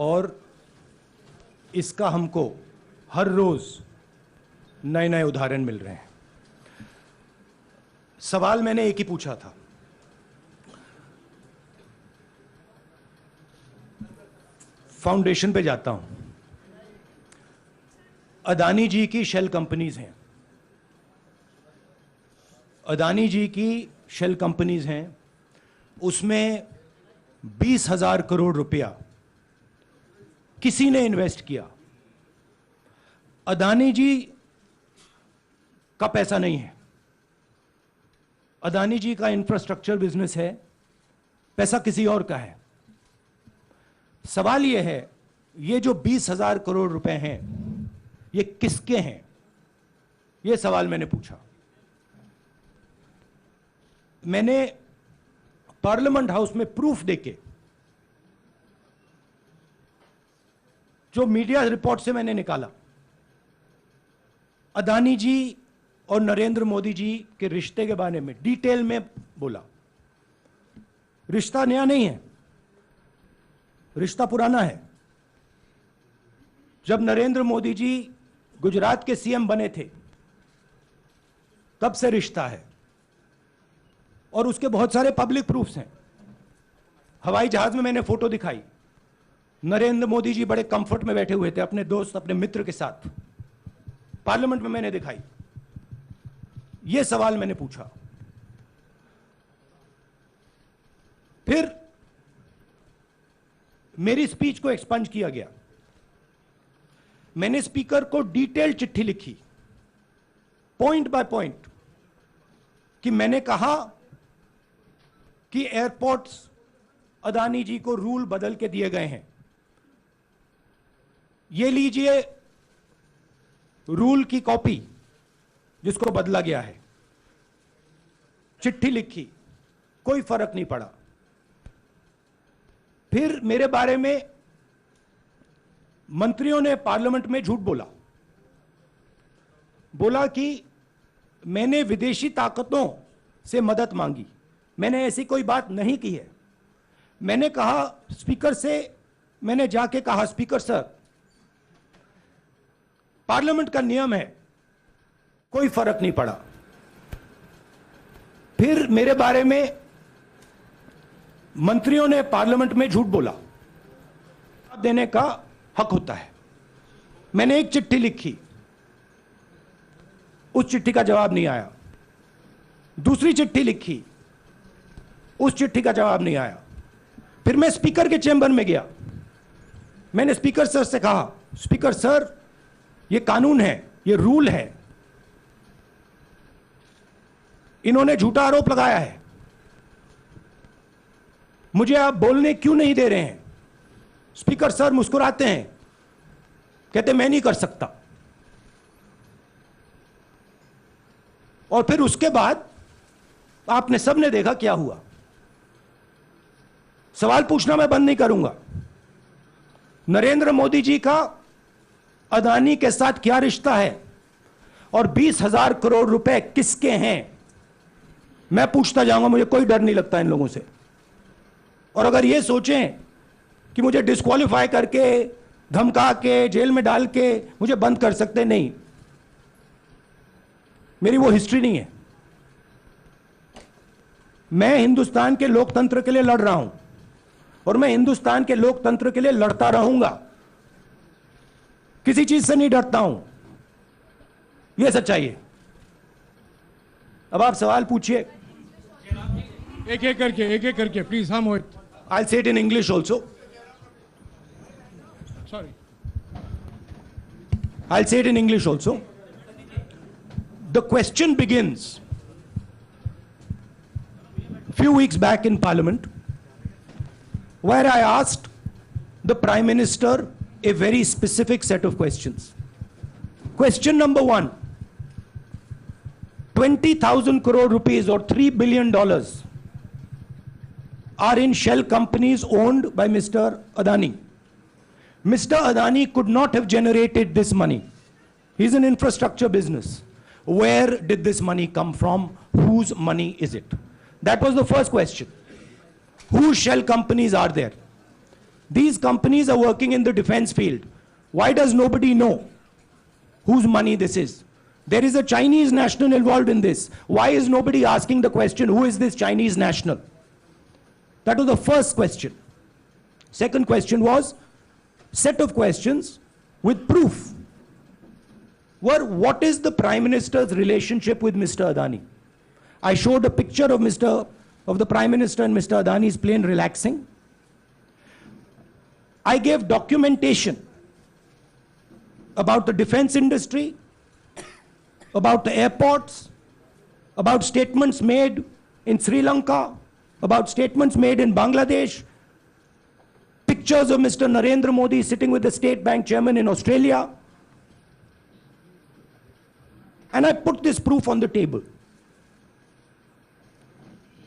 और इसका हमको हर रोज नए नए उदाहरण मिल रहे हैं। सवाल मैंने एक ही पूछा था, फाउंडेशन पे जाता हूं। अदानी जी की शेल कंपनीज हैं, अदानी जी की शेल कंपनीज हैं, उसमें 20,000 करोड़ रुपया किसी ने इन्वेस्ट किया। अदानी जी का पैसा नहीं है, अदानी जी का इंफ्रास्ट्रक्चर बिजनेस है, पैसा किसी और का है। सवाल यह है, ये जो 20,000 करोड़ रुपए हैं ये किसके हैं? यह सवाल मैंने पूछा। मैंने पार्लियामेंट हाउस में प्रूफ देके, जो मीडिया रिपोर्ट से मैंने निकाला, अदानी जी और नरेंद्र मोदी जी के रिश्ते के बारे में डिटेल में बोला। रिश्ता नया नहीं है, रिश्ता पुराना है। जब नरेंद्र मोदी जी गुजरात के सीएम बने थे तब से रिश्ता है, और उसके बहुत सारे पब्लिक प्रूफ्स हैं। हवाई जहाज में मैंने फोटो दिखाई, नरेंद्र मोदी जी बड़े कंफर्ट में बैठे हुए थे अपने दोस्त, अपने मित्र के साथ। पार्लियामेंट में मैंने दिखाई। यह सवाल मैंने पूछा। फिर मेरी स्पीच को एक्सपंज किया गया। मैंने स्पीकर को डिटेल चिट्ठी लिखी, पॉइंट बाय पॉइंट, कि मैंने कहा कि एयरपोर्ट्स अदानी जी को रूल बदल के दिए गए हैं। ये लीजिए रूल की कॉपी जिसको बदला गया है। चिट्ठी लिखी, कोई फर्क नहीं पड़ा। फिर मेरे बारे में मंत्रियों ने पार्लियामेंट में झूठ बोला कि मैंने विदेशी ताकतों से मदद मांगी। मैंने ऐसी कोई बात नहीं की है। मैंने कहा स्पीकर से, मैंने जाके कहा, स्पीकर सर, पार्लियामेंट का नियम है, कोई फर्क नहीं पड़ा। फिर मेरे बारे में मंत्रियों ने पार्लियामेंट में झूठ बोला, देने का हक होता है। मैंने एक चिट्ठी लिखी, उस चिट्ठी का जवाब नहीं आया। दूसरी चिट्ठी लिखी, उस चिट्ठी का जवाब नहीं आया। फिर मैं स्पीकर के चैम्बर में गया। मैंने स्पीकर सर से कहा, स्पीकर सर, ये कानून है, ये रूल है, इन्होंने झूठा आरोप लगाया है, मुझे आप बोलने क्यों नहीं दे रहे हैं? स्पीकर सर मुस्कुराते हैं, कहते मैं नहीं कर सकता। और फिर उसके बाद आपने सबने देखा क्या हुआ। सवाल पूछना मैं बंद नहीं करूंगा। नरेंद्र मोदी जी का अदानी के साथ क्या रिश्ता है और 20,000 करोड़ रुपए किसके हैं, मैं पूछता जाऊंगा। मुझे कोई डर नहीं लगता इन लोगों से। और अगर ये सोचें कि मुझे डिस्क्वालीफाई करके, धमका के, जेल में डाल के मुझे बंद कर सकते, नहीं, मेरी वो हिस्ट्री नहीं है। मैं हिंदुस्तान के लोकतंत्र के लिए लड़ रहा हूं और मैं हिंदुस्तान के लोकतंत्र के लिए लड़ता रहूंगा। किसी चीज से नहीं डरता हूं, यह सच्चाई है। अब आप सवाल पूछिए, एक एक करके प्लीज। हाँ मोहित, I'll say it in English also. Sorry. I'll say it in English also. The question begins a few weeks back in Parliament, where I asked the Prime Minister a very specific set of questions. Question number 1, 20,000 crore rupees or $3 billion are in shell companies owned by Mr. Adani. Mr. Adani could not have generated this money. He's an infrastructure business. Where did this money come from? Whose money is it? That was the first question. Whose shell companies are there? These companies are working in the defense field. Why does nobody know whose money this is? There is a Chinese national involved in this. Why is nobody asking the question, who is this Chinese national? That was the first question. Second question was, set of questions with proof. Were, what is the Prime Minister's relationship with Mr. Adani? I showed a picture of the Prime Minister and Mr. Adani's plane relaxing. I gave documentation about the defense industry, about the airports, about statements made in Sri Lanka, about statements made in Bangladesh, pictures of Mr. Narendra Modi sitting with the State Bank chairman in Australia. And I put this proof on the table.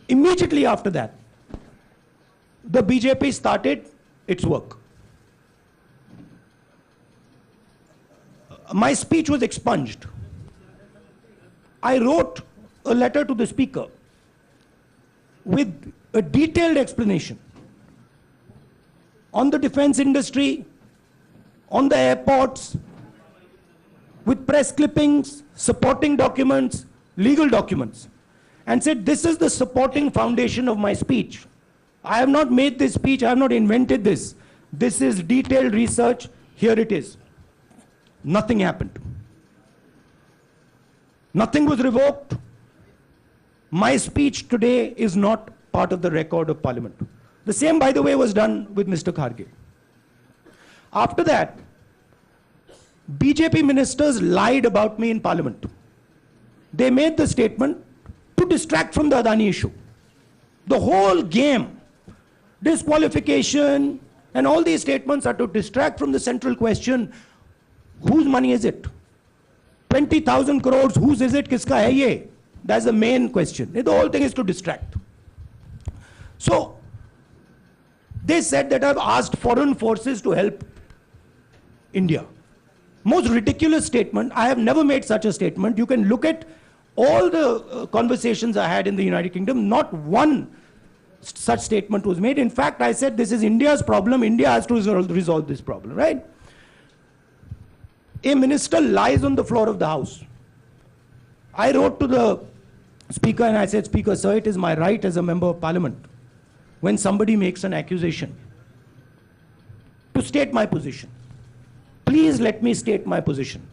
Immediately after that, the BJP started its work. My speech was expunged. I wrote a letter to the Speaker with a detailed explanation on the defense industry, on the airports, with press clippings, supporting documents, legal documents, and said, this is the supporting foundation of my speech. I have not made this speech, I have not invented this. This is detailed research, here it is. Nothing happened. Nothing was revoked. My speech today is not part of the record of Parliament. The same, by the way, was done with Mr. Kharge. After that, BJP ministers lied about me in Parliament. They made the statement to distract from the Adani issue. The whole game, disqualification, and all these statements are to distract from the central question, whose money is it? 20,000 crores, whose is it? Kiska hai ye? That's the main question. The whole thing is to distract. So, they said that I've asked foreign forces to help India. Most ridiculous statement. I have never made such a statement. You can look at all the conversations I had in the United Kingdom. Not one such statement was made. In fact, I said this is India's problem. India has to resolve this problem, right? A minister lies on the floor of the House. I wrote to the Speaker and I said, Speaker, sir, it is my right as a member of Parliament, when somebody makes an accusation, to state my position. Please let me state my position.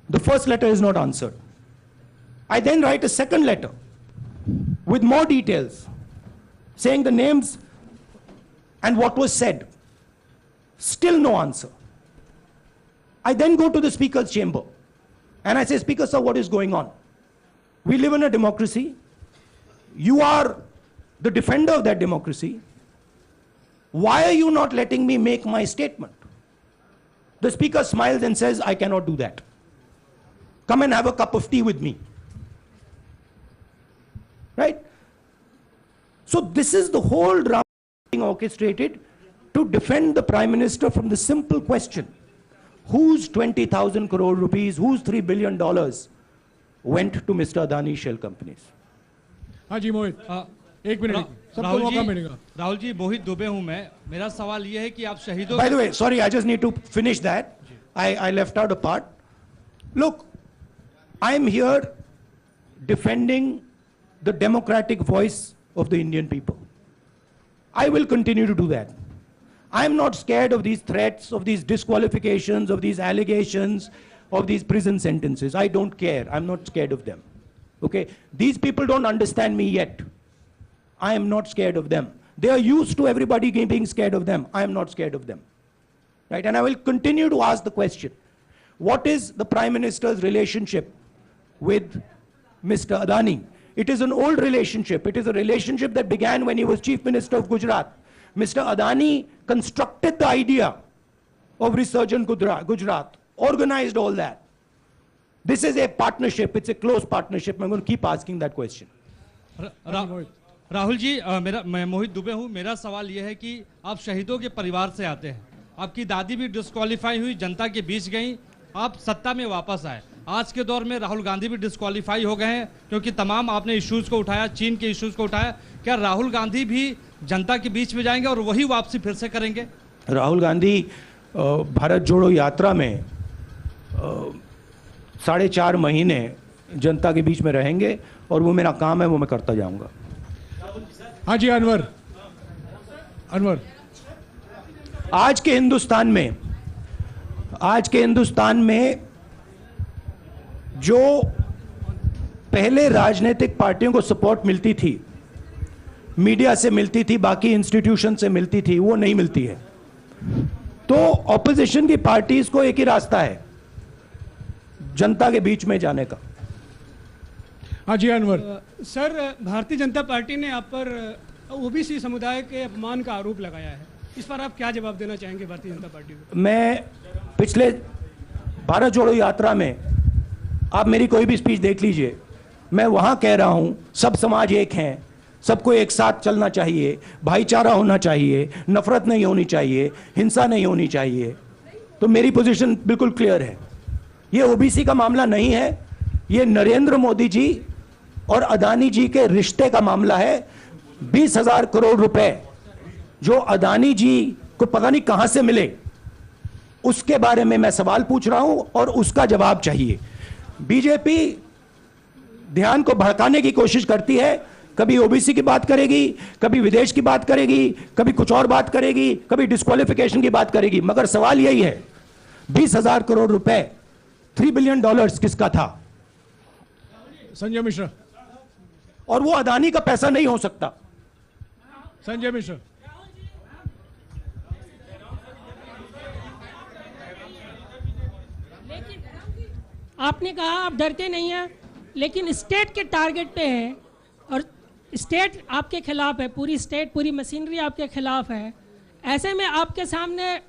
The first letter is not answered. I then write a second letter with more details, saying the names and what was said. Still no answer. I then go to the Speaker's chamber and I say, Speaker, sir, what is going on? We live in a democracy. You are the defender of that democracy. Why are you not letting me make my statement? The Speaker smiles and says, I cannot do that. Come and have a cup of tea with me. Right? So this is the whole drama being orchestrated to defend the Prime Minister from the simple question, whose 20,000 crore rupees, whose $3 billion went to Mr. Adani shell companies? हाँ जी मोहित, एक minute सबको मौका मिलेगा. राहुल जी, मोहित दुबे हूं मैं. मेरा सवाल ये है कि आप शहीदों. By the way, sorry, I just need to finish that. I left out a part. Look, I am here defending the democratic voice of the Indian people. I will continue to do that. I am not scared of these threats, of these disqualifications, of these allegations, of these prison sentences. I don't care. I'm not scared of them. Okay? These people don't understand me yet. I am not scared of them. They are used to everybody being scared of them. I am not scared of them. Right? And I will continue to ask the question, what is the Prime Minister's relationship with Mr. Adani? It is an old relationship. It is a relationship that began when he was Chief Minister of Gujarat. Mr. Adani constructed the idea of Resurgent Gujarat, organized all that. This is a partnership. It's a close partnership. I'm going to keep asking that question. Rahul ji, मैं मोहित दुबे हूं. मेरा सवाल यह है कि आप शहीदों के परिवार से आते हैं. आपकी दादी भी डिस्क्वालीफाई हुई, जनता के बीच गई, आप सत्ता में वापस आए. आज के दौर में राहुल गांधी भी डिस्क्वालीफाई हो गए हैं क्योंकि तमाम आपने इश्यूज को उठाया, चीन के इश्यूज को उठाया. क्या राहुल गांधी भी जनता के बीच में जाएंगे और वही वापसी फिर से करेंगे? राहुल गांधी भारत जोड़ो यात्रा में 4.5 महीने जनता के बीच में रहेंगे और वो मेरा काम है, वो मैं करता जाऊंगा। हाँ जी, अनवर। आज के हिंदुस्तान में जो पहले राजनीतिक पार्टियों को सपोर्ट मिलती थी, मीडिया से मिलती थी, बाकी इंस्टीट्यूशन से मिलती थी, वो नहीं मिलती है। तो ऑपोजिशन की पार्टीज को एक ही रास्ता है, जनता के बीच में जाने का। हाँ जी, अनवर। सर, भारतीय जनता पार्टी ने आप पर ओबीसी समुदाय के अपमान का आरोप लगाया है, इस पर आप क्या जवाब देना चाहेंगे भारतीय जनता पार्टी को? मैं पिछले भारत जोड़ो यात्रा में, आप मेरी कोई भी स्पीच देख लीजिए, मैं वहां कह रहा हूं सब समाज एक हैं, सबको एक साथ चलना चाहिए, भाईचारा होना चाहिए, नफरत नहीं होनी चाहिए, हिंसा नहीं होनी चाहिए। तो मेरी पोजीशन बिल्कुल क्लियर है। ये ओबीसी का मामला नहीं है, ये नरेंद्र मोदी जी और अदानी जी के रिश्ते का मामला है। 20,000 करोड़ रुपए जो अदानी जी को पता नहीं कहां से मिले, उसके बारे में मैं सवाल पूछ रहा हूं और उसका जवाब चाहिए। बीजेपी ध्यान को भड़काने की कोशिश करती है, कभी ओबीसी की बात करेगी, कभी विदेश की बात करेगी, कभी कुछ और बात करेगी, कभी डिस्क्वालिफिकेशन की बात करेगी, मगर सवाल यही है 20,000 करोड़ रुपए, $3 बिलियन किसका था? संजय मिश्रा। और वो अदानी का पैसा नहीं हो सकता। संजय मिश्रा। आपने कहा आप डरते नहीं हैं, लेकिन स्टेट के टारगेट पे हैं और स्टेट आपके खिलाफ है, पूरी स्टेट, पूरी मशीनरी आपके खिलाफ है। ऐसे में आपके सामने